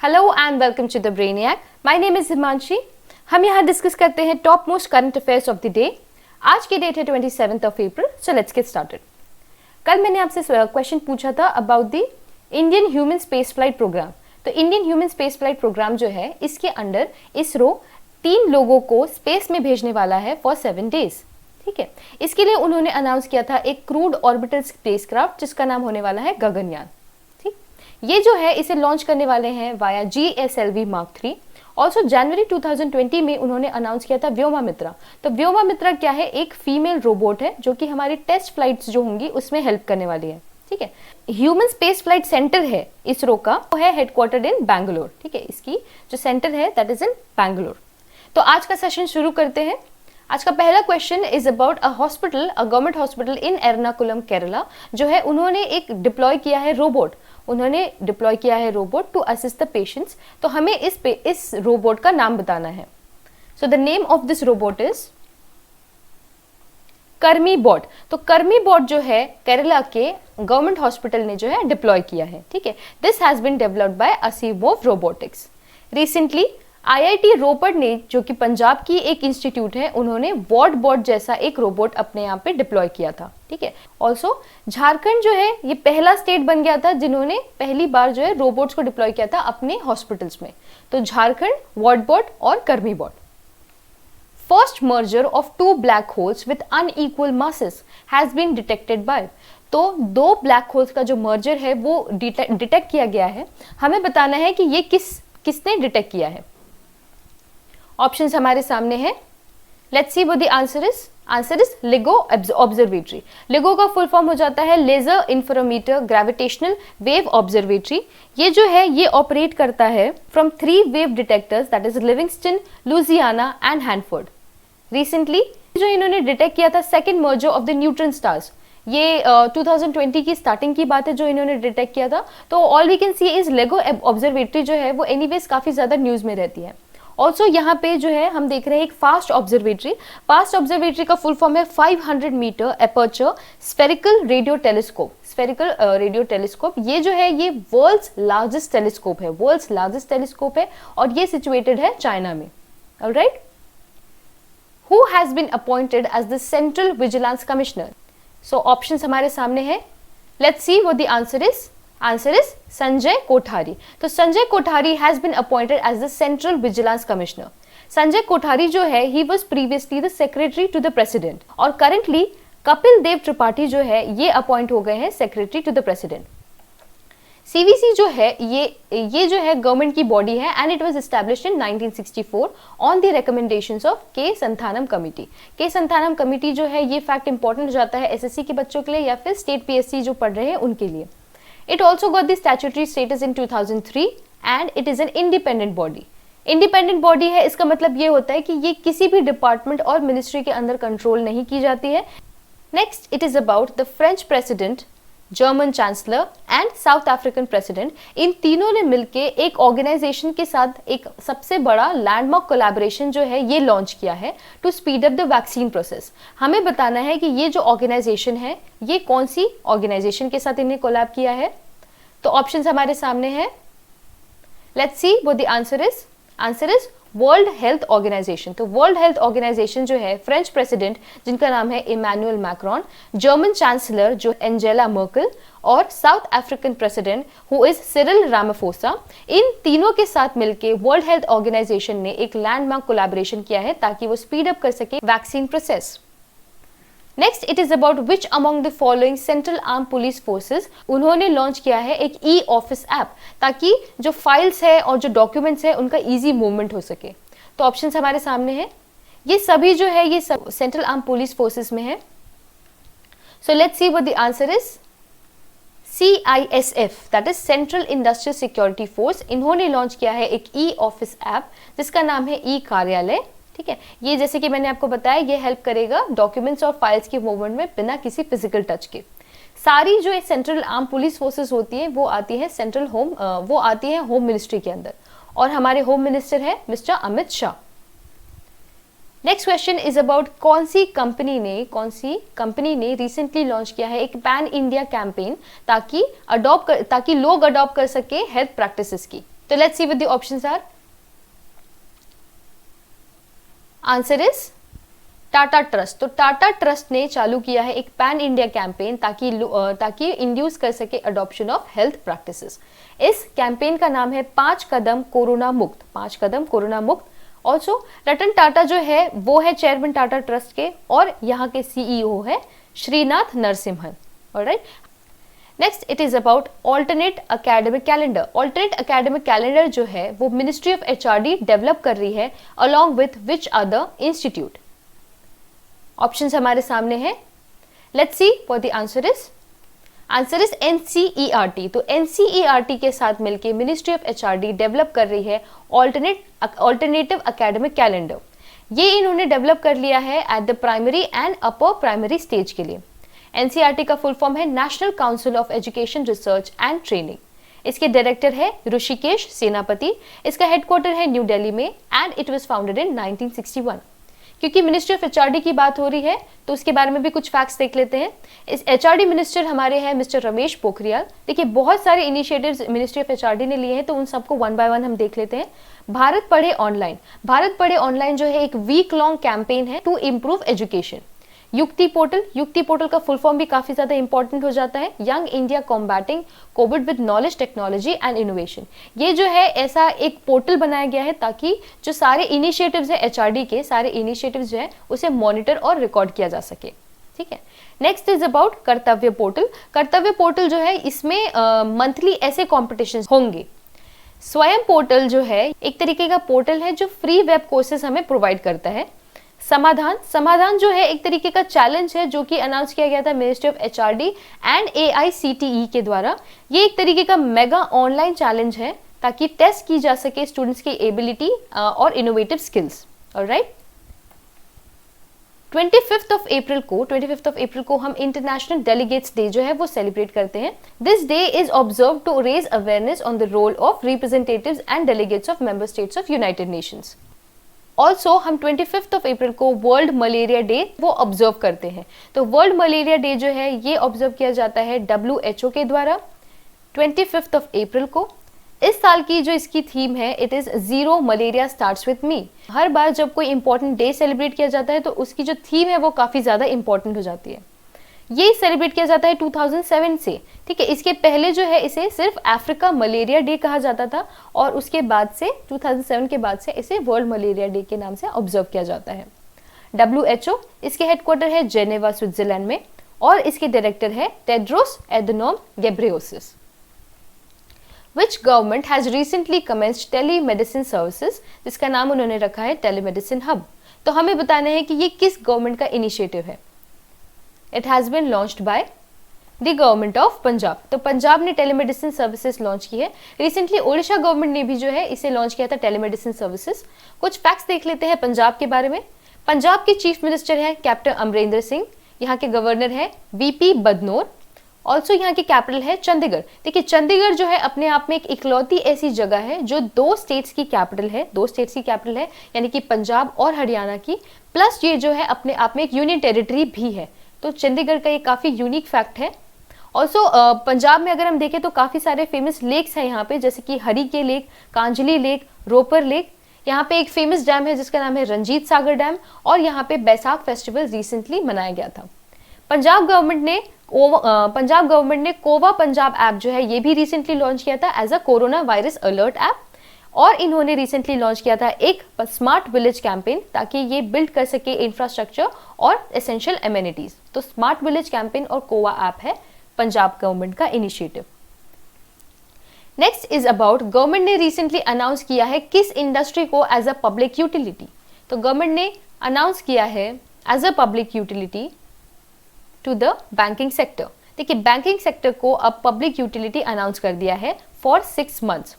Hello and welcome to the Brainiac. My name is Himanshi. हम यहाँ discuss करते हैं top most current affairs of the day. आज की डेट है 27 April. So let's get started. कल मैंने आपसे क्वेश्चन पूछा था about the Indian human space flight programme. तो Indian human space flight programme जो है, इसके अंडर इसरो 3 लोगों को स्पेस में भेजने वाला है फॉर 7 डेज। ठीक है, इसके लिए उन्होंने अनाउंस किया था एक क्रूड ऑर्बिटल स्पेसक्राफ्ट जिसका नाम होने वाला है गगनयान। ये जो है इसे लॉन्च करने वाले हैं वाया GSLV Mark 3। ऑल्सो जनवरी 2020 में उन्होंने अनाउंस किया था व्योमामित्रा। तो व्योमामित्रा क्या है? एक फीमेल रोबोट है जो कि हमारी टेस्ट फ्लाइट्स जो होंगी उसमें हेल्प करने वाली है। ठीक है, ह्यूमन स्पेस फ्लाइट सेंटर है इसरो का, वो है हेडक्वार्टर्ड इन बैंगलोर। ठीक है, इसकी जो सेंटर है दैट इज इन बैंगलोर। तो आज का सेशन शुरू करते हैं। आज का पहला question is about a government hospital in Ernakulam Kerala. जो है उन्होंने एक डिप्लॉय किया है robot to assist the patients. तो हमें इस रोबोट का नाम बताना है। So the name of this robot is Karmi bot. तो कर्मी बॉट जो है केरला के गवर्नमेंट हॉस्पिटल ने जो है डिप्लॉय किया है। ठीक है, this has been developed by Asimov robotics. Recently IIT Ropar ने, जो कि पंजाब की एक इंस्टीट्यूट है, उन्होंने वॉर्ड बॉट जैसा एक रोबोट अपने यहाँ पे डिप्लॉय किया था। ठीक है, ऑल्सो झारखंड जो है ये पहला स्टेट बन गया था जिन्होंने पहली बार जो है रोबोट्स को डिप्लॉय किया था अपने हॉस्पिटल्स में। तो झारखंड, वॉर्ड बॉट और Karmi bot. First merger of 2 black holes with unequal masses has been detected by. तो 2 ब्लैक होल्स का जो मर्जर है वो डिटेक्ट किया गया है। हमें बताना है कि ये किसने डिटेक्ट किया है। ऑप्शंस हमारे सामने हैं। Let's see what the answer is LIGO observatory. LIGO का फुल फॉर्म हो जाता है laser interferometer gravitational wave observatory. ये जो है ये ऑपरेट करता है from 3 wave detectors that is Livingston, Louisiana and Hanford. Recently जो इन्होंने डिटेक्ट किया था second merger of the neutron stars. ये 2020 की स्टार्टिंग की बात है जो इन्होंने डिटेक्ट किया था। तो all we can see is LIGO observatory जो है वो एनीवेज काफी ज्यादा न्यूज में रहती है। ऑल्सो यहाँ पे जो है हम देख रहे हैं एक फास्ट ऑब्जर्वेटरी का फुल फॉर्म है 500 metre aperture spherical radio telescope. ये जो है ये वर्ल्ड्स लार्जेस्ट टेलीस्कोप है और ये सिचुएटेड है चाइना में। Alright, who has been appointed as the central vigilance commissioner. So options हमारे सामने है। Let's see what the answer is Sanjay Kothari. तो Sanjay Kothari has been appointed as the central vigilance commissioner. Sanjay Kothari जो है he was previously the secretary to the president और currently Kapil Dev Tripathi जो है ये अपॉइंट हो गए हैं secretary to the president. CVC जो है ये जो है गवर्नमेंट की बॉडी है and it was established in 1964 on the recommendations of के संथानम कमिटी। के संथानम कमिटी जो है ये फैक्ट इंपॉर्टेंट हो जाता है SSC के बच्चों के लिए या फिर स्टेट PSC जो पढ़ रहे हैं उनके लिए। It also got the statutory status in 2003 and it is an independent body. Independent body है, इसका मतलब ये होता है कि ये किसी भी डिपार्टमेंट और मिनिस्ट्री के अंदर कंट्रोल नहीं की जाती है। Next it is about the French president, German chancellor and South African president. इन तीनों ने मिलके एक ऑर्गेनाइजेशन के साथ एक सबसे बड़ा लैंडमार्क कोलैबोरेशन जो है ये लॉन्च किया है to speed up the vaccine process. हमें बताना है कि ये जो ऑर्गेनाइजेशन है ये कौन सी ऑर्गेनाइजेशन के साथ इन्हें कोलैब किया है। तो ऑप्शंस हमारे सामने हैं। Let's see what the answer is World Health Organization. तो वर्ल्ड हेल्थ ऑर्गेनाइजेशन जो है फ्रेंच प्रेसिडेंट जिनका नाम है इमैनुअल मैक्रोन, जर्मन चांसलर जो एंजेला मर्केल और South African president who is Cyril Ramaphosa, इन तीनों के साथ मिलकर वर्ल्ड हेल्थ ऑर्गेनाइजेशन ने एक लैंडमार्क कोलैबोरेशन किया है ताकि वो स्पीड अप कर सके vaccine process. Next it is about which among the following central arm police forces. उन्होंने लॉन्च किया है एक ऑफिस ऐप ताकि जो फाइल्स है और जो डॉक्यूमेंट्स है उनका इजी मूवमेंट हो सके। तो ऑप्शंस हमारे सामने हैं। ये सभी जो है ये सब सेंट्रल आर्म पुलिस फोर्सेस में है। So let's see what the answer is CISF that is central industrial security force. इन्होंने लॉन्च किया है एक ऑफिस ऐप जिसका नाम है कार्यालय। ठीक है, ये जैसे कि मैंने आपको बताया ये हेल्प करेगा डॉक्यूमेंट्स और फाइल्स के मूवमेंट में बिना किसी फिजिकल टच के। सारी जो सेंट्रल आर्म पुलिस फोर्सेस होती हैं वो आती है होम मिनिस्ट्री के अंदर और हमारे होम मिनिस्टर है mister Amit Shah. Next question is about कौन सी कंपनी ने रिसेंटली लॉन्च किया है एक पैन इंडिया कैंपेन ताकि लोग अडॉप्ट कर सके हेल्थ प्रैक्टिसेस की। तो let's see what the options are. Answer is Tata Trust. तो टाटा ट्रस्ट ने चालू किया है एक पैन इंडिया कैंपेन ताकि इंड्यूस कर सके अडॉप्शन ऑफ हेल्थ प्रैक्टिसेस। इस कैंपेन का नाम है 5 कदम कोरोना मुक्त, 5 कदम कोरोना मुक्त। ऑल्सो रतन टाटा जो है वो है चेयरमैन टाटा ट्रस्ट के और यहाँ के सीईओ है Srinath Narasimhan. Alright, next it is about alternate academic calendar. Alternate academic calendar जो है वो मिनिस्ट्री ऑफ एचआरडी डेवलप कर रही है along with which other institute. Options हमारे सामने हैं, let's see what the answer is. Answer is NCERT. तो एनसीईआरटी के साथ मिलकर मिनिस्ट्री ऑफ एचआरडी डेवलप कर रही है ऑल्टरनेटिव एकेडमिक कैलेंडर। ये इन्होंने डेवलप कर लिया है at the primary and upper primary stage के लिए। एनसीईआरटी का फुल फॉर्म है national council of education research and training. इसके डायरेक्टर है ऋषिकेश सेनापति। इसका हेडक्वार्टर है न्यू दिल्ली में and it was founded in 1961। क्योंकि मिनिस्ट्री ऑफ एचआरडी की बात हो रही है तो उसके बारे में भी कुछ फैक्ट्स देख लेते हैं। इस एचआरडी मिनिस्टर हमारे हैं मिस्टर रमेश पोखरियाल। देखिए बहुत सारे इनिशिएटिव्स मिनिस्ट्री ऑफ एचआरडी ने लिए हैं तो उन सबको वन बाय वन हम देख लेते हैं। भारत पढ़े ऑनलाइन। भारत पढ़े ऑनलाइन जो है एक वीक लॉन्ग कैंपेन है टू इम्प्रूव एजुकेशन। युक्ति पोर्टल, युक्ति पोर्टल का फुल फॉर्म भी काफी ज्यादा इंपॉर्टेंट हो जाता है, young India combating Covid with knowledge technology and innovation. ये जो है ऐसा एक पोर्टल बनाया गया है ताकि जो सारे इनिशिएटिव्स है एचआरडी के, सारे इनिशिएटिव्स जो है उसे मॉनिटर और रिकॉर्ड किया जा सके। ठीक है, नेक्स्ट इज अबाउट कर्तव्य पोर्टल। कर्तव्य पोर्टल जो है इसमें मंथली ऐसे कॉम्पिटिशन होंगे। स्वयं पोर्टल जो है एक तरीके का पोर्टल है जो फ्री वेब कोर्सेज हमें प्रोवाइड करता है। समाधान, समाधान जो है एक तरीके का चैलेंज है जो कि अनाउंस किया गया था ministry of HRD and AICTE के द्वारा। ये एक तरीके का मेगा ऑनलाइन चैलेंज है ताकि टेस्ट की जा सके स्टूडेंट्स की एबिलिटी और innovative skills. Alright, 25th of April को हम इंटरनेशनल डेलीगेट्स डे जो है वो सेलिब्रेट करते हैं। This day is observe to raise awareness on the role of representatives and delegates of member states of United Nations. Also हम 25th of April को World Malaria Day वो observe करते हैं। तो वर्ल्ड मलेरिया डे जो है ये observe किया जाता है WHO के द्वारा 25th ऑफ अप्रैल को। इस साल की जो इसकी थीम है it is zero malaria starts with me. हर बार जब कोई इंपॉर्टेंट डे सेलिब्रेट किया जाता है तो उसकी जो थीम है वो काफी ज्यादा इंपॉर्टेंट हो जाती है। ये सेलिब्रेट किया जाता है 2007 से। ठीक है, इसके पहले जो है इसे सिर्फ अफ्रीका मलेरिया डे कहा जाता था और उसके बाद से 2007 के बाद से इसे वर्ल्ड मलेरिया डे के नाम से ऑब्जर्व किया जाता है। WHO इसके हेडक्वार्टर है जेनेवा स्विट्जरलैंड में और इसके डायरेक्टर है Tedros Adhanom Ghebreyesus. Which government has recently commenced telemedicine services, जिसका नाम उन्होंने रखा है टेलीमेडिसिन हब। तो हमें बताना है कि ये किस गवर्नमेंट का इनिशिएटिव है। It has been launched by the government of Punjab. तो पंजाब ने टेलीमेडिसिन सर्विसेज लॉन्च की है। रिसेंटली ओडिशा गवर्नमेंट ने भी जो है इसे लॉन्च किया था टेलीमेडिसिन सर्विसेज। कुछ फैक्ट्स देख लेते हैं पंजाब के बारे में। पंजाब के चीफ मिनिस्टर है कैप्टन अमरिंदर सिंह। यहाँ के गवर्नर है VP बदनोर। ऑल्सो यहाँ की कैपिटल है चंडीगढ़। देखिए चंडीगढ़ जो है अपने आप में एक इकलौती ऐसी जगह है जो 2 स्टेट्स की कैपिटल है, 2 स्टेट्स की कैपिटल है यानी कि पंजाब और हरियाणा की, प्लस ये जो है अपने आप में एक यूनियन टेरिटरी भी है। तो चंडीगढ़ का ये काफी यूनिक फैक्ट है। ऑल्सो पंजाब में अगर हम देखें तो काफी सारे फेमस लेक्स हैं यहाँ पे, जैसे कि Harike lake, Kanjli lake, Ropar lake. यहाँ पे एक फेमस डैम है जिसका नाम है रंजीत सागर डैम और यहाँ पे बैसाख फेस्टिवल रिसेंटली मनाया गया था। पंजाब गवर्नमेंट ने कोवा पंजाब ऐप जो है ये भी रिसेंटली लॉन्च किया था as a corona virus alert app. और इन्होंने रिसेंटली लॉन्च किया था एक स्मार्ट विलेज कैंपेन ताकि ये बिल्ड कर सके इंफ्रास्ट्रक्चर और एसेंशियल एमिनिटीज। तो स्मार्ट विलेज कैंपेन और कोवा ऐप है पंजाब गवर्नमेंट का initiative. Next is about government ने रिसेंटली अनाउंस किया है किस इंडस्ट्री को एज अ पब्लिक यूटिलिटी। तो गवर्नमेंट ने अनाउंस किया है as a public utility to the banking sector. देखिए बैंकिंग सेक्टर को अब पब्लिक यूटिलिटी अनाउंस कर दिया है फॉर 6 मंथ्स।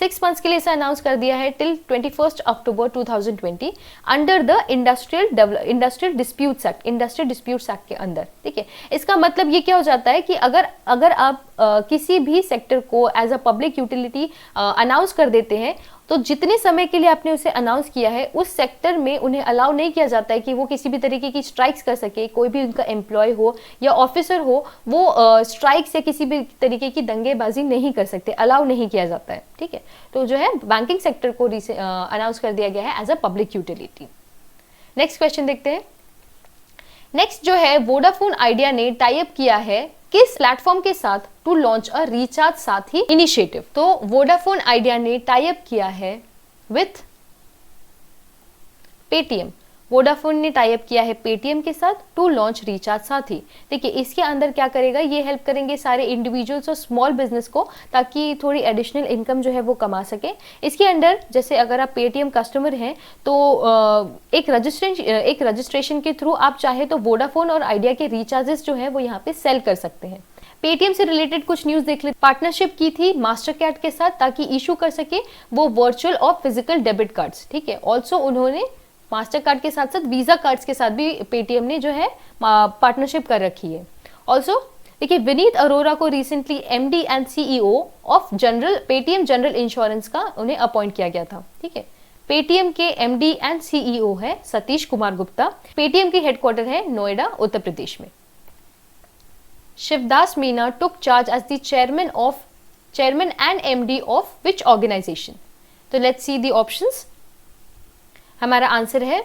6 मंथ्स के लिए इसे अनाउंस कर दिया है till 21 October 2020 under the industrial disputes act के अंदर। ठीक है, इसका मतलब ये क्या हो जाता है कि अगर आप किसी भी सेक्टर को as a public utility announce कर देते हैं तो जितने समय के लिए आपने उसे अनाउंस किया है उस सेक्टर में उन्हें अलाउ नहीं किया जाता है कि वो किसी भी तरीके की स्ट्राइक्स कर सके। कोई भी उनका एम्प्लॉय हो या ऑफिसर हो वो स्ट्राइक्स या किसी भी तरीके की दंगेबाजी नहीं नहीं कर सकते, अलाउ नहीं किया जाता है, ठीक है। तो जो है बैंकिंग सेक्टर को अनाउंस कर दिया गया है as a public utility. Next question देखते हैं। नेक्स्ट जो है वोडाफोन आइडिया ने टाई अप किया है किस प्लेटफॉर्म के साथ to launch a recharge Saathi initiative. तो वोडाफोन आइडिया ने टाई अप किया है विथ पेटीएम। वोडाफोन ने टाई अप किया है पेटीएम के साथ टू लॉन्च रिचार्ज साथी। देखिए इसके अंदर क्या करेगा, ये हेल्प करेंगे सारे इंडिविजुअल्स और स्मॉल बिजनेस को ताकि थोड़ी एडिशनल इनकम जो है वो कमा सके। इसके अंदर जैसे अगर आप पेटीएम कस्टमर हैं तो एक रजिस्ट्रेशन के थ्रू आप चाहे तो वोडाफोन और आइडिया के रिचार्जेस जो है वो यहाँ पे सेल कर सकते हैं। पेटीएम से रिलेटेड कुछ न्यूज देख ले। पार्टनरशिप की थी मास्टर कार्ड के साथ ताकि इशू कर सके वो वर्चुअल और फिजिकल डेबिट कार्ड्स, ठीक है। ऑल्सो उन्होंने मास्टर कार्ड के साथ साथ वीजा कार्ड्स के साथ भी पेटीएम ने जो है पार्टनरशिप कर रखी है। ऑल्सो देखिए विनीत अरोरा को recently MD and CEO of Paytm general insurance का उन्हें अपॉइंट किया गया था, ठीक है। पेटीएम के एमडी एंड सीईओ है सतीश कुमार गुप्ता। पेटीएम की हेडक्वार्टर है नोएडा, उत्तर प्रदेश में। शिवदास मीना टुक charge as the chairman and MD of which organisation. तो लेट्स सी द ऑप्शंस। हमारा आंसर है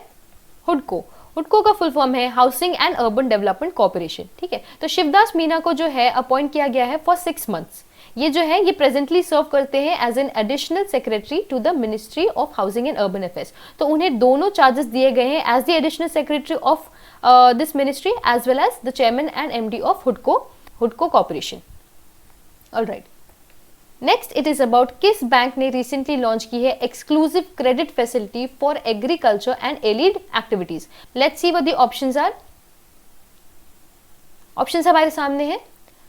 हुडको। हुडको का फुल फॉर्म है housing and urban development corporation, ठीक है। तो शिवदास मीना को जो है अपॉइंट किया गया है फॉर 6 मंथ्स। ये जो है ये प्रेजेंटली सर्व करते हैं as an additional secretary to the ministry of housing and urban affairs. तो उन्हें दोनों चार्जेस दिए गए हैं as the additional secretary of this ministry as well as the chairman and MD of हुडको corporation. Alright, next it is about किस bank ने recently launch की है exclusive credit facility for agriculture and allied activities. Let's see what the options are. Options हमारे सामने हैं।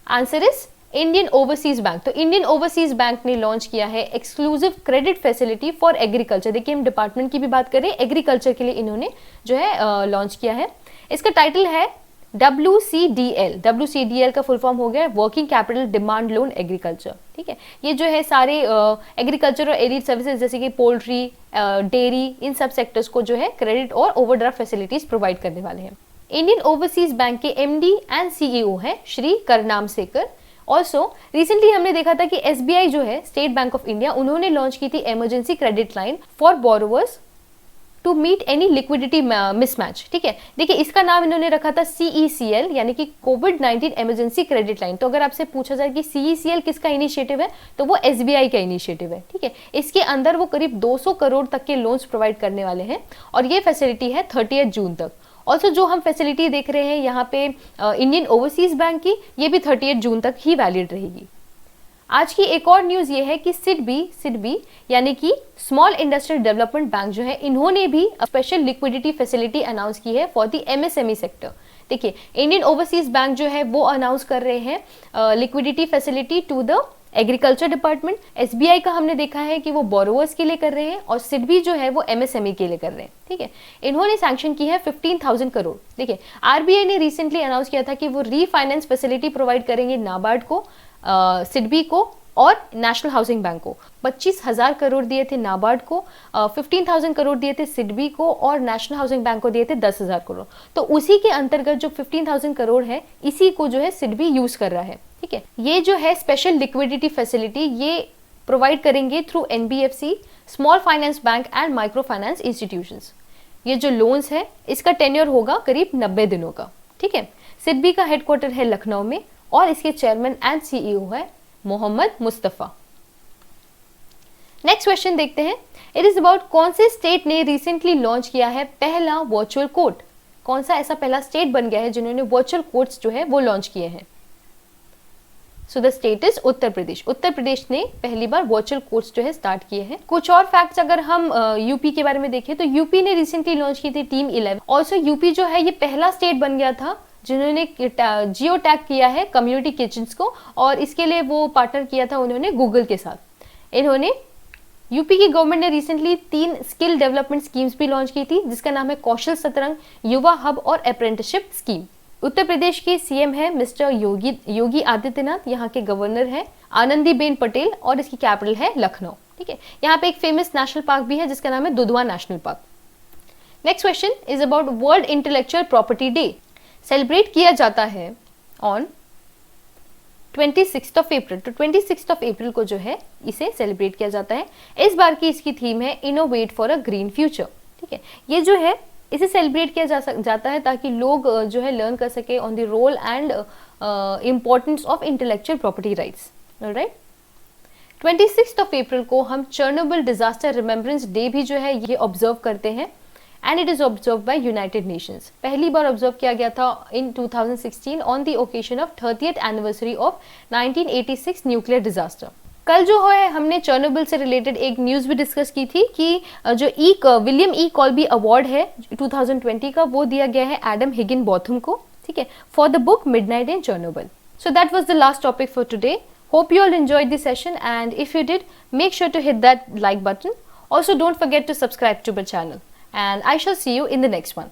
Answer is Indian overseas bank. तो Indian overseas bank ने launch किया है exclusive credit facility for agriculture. देखिए हम डिपार्टमेंट की भी बात करें, एग्रीकल्चर के लिए इन्होंने जो है लॉन्च किया है। इसका टाइटल है WCDL। WCDL का फुल फॉर्म हो गया working capital demand loan agriculture, ठीक है। ये जो है सारे एग्रीकल्चर और एलिड सर्विसेज जैसे कि पोल्ट्री, डेयरी, इन सब सेक्टर्स को जो है क्रेडिट और ओवरड्राफ्ट फैसिलिटीज प्रोवाइड करने वाले हैं। इंडियन ओवरसीज बैंक के एमडी एंड सीईओ है श्री करनाम सेकर। ऑल्सो रिसेंटली हमने देखा था कि SBI जो है स्टेट बैंक ऑफ इंडिया, उन्होंने लॉन्च की थी emergency credit line for borrowers to meet any liquidity mismatch, ठीक है। देखिए इसका नाम इन्होंने रखा था CECL यानी कि कोविड-19 इमरजेंसी क्रेडिट लाइन। तो अगर आपसे पूछा जाए कि CECL किसका इनिशिएटिव है तो वो SBI का इनिशिएटिव है, ठीक है। इसके अंदर वो करीब 200 करोड़ तक के लोन्स प्रोवाइड करने वाले हैं और ये फैसिलिटी है 30 जून तक। ऑल्सो जो हम फैसिलिटी देख रहे हैं यहाँ पे इंडियन ओवरसीज बैंक की, ये भी 30 जून तक ही वैलिड रहेगी। आज की एक और न्यूज ये है कि सिडबी यानी कि स्मॉल इंडस्ट्रियल डेवलपमेंट बैंक जो है, इन्होंने भी स्पेशल लिक्विडिटी फैसिलिटी अनाउंस की है फॉर द MSME सेक्टर। देखिए इंडियन ओवरसीज बैंक जो है वो अनाउंस कर रहे हैं liquidity facility to the agriculture department. SBI का हमने देखा है कि वो बोरोवर्स के लिए कर रहे हैं और सिडबी जो है वो MSME के लिए कर रहे हैं, ठीक है। इन्होंने सैंक्शन की है 15,000 करोड़। देखिए RBI ने रिसेंटली अनाउंस किया था कि वो रीफाइनेंस फैसिलिटी प्रोवाइड करेंगे नाबार्ड को, सिडबी को और नेशनल हाउसिंग बैंक को। 25,000 करोड़ दिए थे नाबार्ड को, 15,000 करोड़ दिए थे सिडबी को और नेशनल हाउसिंग बैंक को दिए थे 10,000 करोड़। तो उसी के अंतर्गत जो 15,000 करोड़ है इसी को जो है सिडबी यूज कर रहा है, ठीक है। ये जो है स्पेशल लिक्विडिटी फैसिलिटी ये प्रोवाइड करेंगे through NBFC, small finance bank and micro finance institutions. ये जो लोन्स है इसका टेन्योर होगा करीब 90 दिनों का, ठीक है। सिडबी का हेडक्वार्टर है लखनऊ में और इसके चेयरमैन एंड CEO है मोहम्मद मुस्तफा। नेक्स्ट क्वेश्चन देखते हैं। इट इज अबाउट कौन से स्टेट ने रिसेंटली लॉन्च किया है पहला वर्चुअल कोर्ट। कौन सा ऐसा पहला स्टेट बन गया है जिन्होंने वर्चुअल कोर्ट्स जो है वो लॉन्च किए हैं। So the state is Uttar Pradesh. Uttar Pradesh ने पहली बार वर्चुअल कोर्ट्स जो है स्टार्ट किए हैं। कुछ और फैक्ट्स अगर हम यूपी के बारे में देखें तो यूपी ने रिसेंटली लॉन्च की थी टीम 11। ऑल्सो यूपी जो है ये पहला स्टेट बन गया था जिन्होंने जियो टैग किया है कम्युनिटी किचन्स को और इसके लिए वो पार्टनर किया था उन्होंने गूगल के साथ। इन्होंने यूपी की गवर्नमेंट ने रिसेंटली 3 स्किल डेवलपमेंट स्कीम्स भी लॉन्च की थी जिसका नाम है कौशल सतरंग, युवा हब और अप्रेंटिसशिप स्कीम। उत्तर प्रदेश के CM है मिस्टर योगी आदित्यनाथ, यहाँ के गवर्नर है आनंदीबेन पटेल और इसकी कैपिटल है लखनऊ, ठीक है। यहाँ पे एक फेमस नेशनल पार्क भी है जिसका नाम है Dudhwa national park. Next question is about world intellectual property day. Celebrate किया जाता है ऑन 26 अप्रैल। तो 26 अप्रैल को जो है इसे सेलिब्रेट किया जाता है। इस बार की इसकी थीम है innovate for a green future. ठीक है, ये जो है इसे सेलिब्रेट किया जाता है ताकि लोग जो है लर्न कर सके on the role and importance of intellectual property rights. Alright, 26 अप्रैल को हम चर्नोबिल डिजास्टर रिमेम्बरेंस डे भी जो है ये ऑब्जर्व करते हैं and it is observe by United Nations. पहली बार ऑब्जर्व किया गया था इन 2016 on the occasion of 30th anniversary of 1986 nuclear disaster. कल जो है हमने चर्नोबिल से रिलेटेड एक न्यूज भी डिस्कस की थी कि जो विलियम ई कॉल्बी अवार्ड है 2020 का, वो दिया गया है एडम हिगिन बॉथम को, ठीक है, for the book midnight in Chernobyl. So that was the last topic for today. Hope you all enjoyed the session, and if you did, make sure to hit that like button. Also, don't forget to subscribe to my channel, and I shall see you in the next one.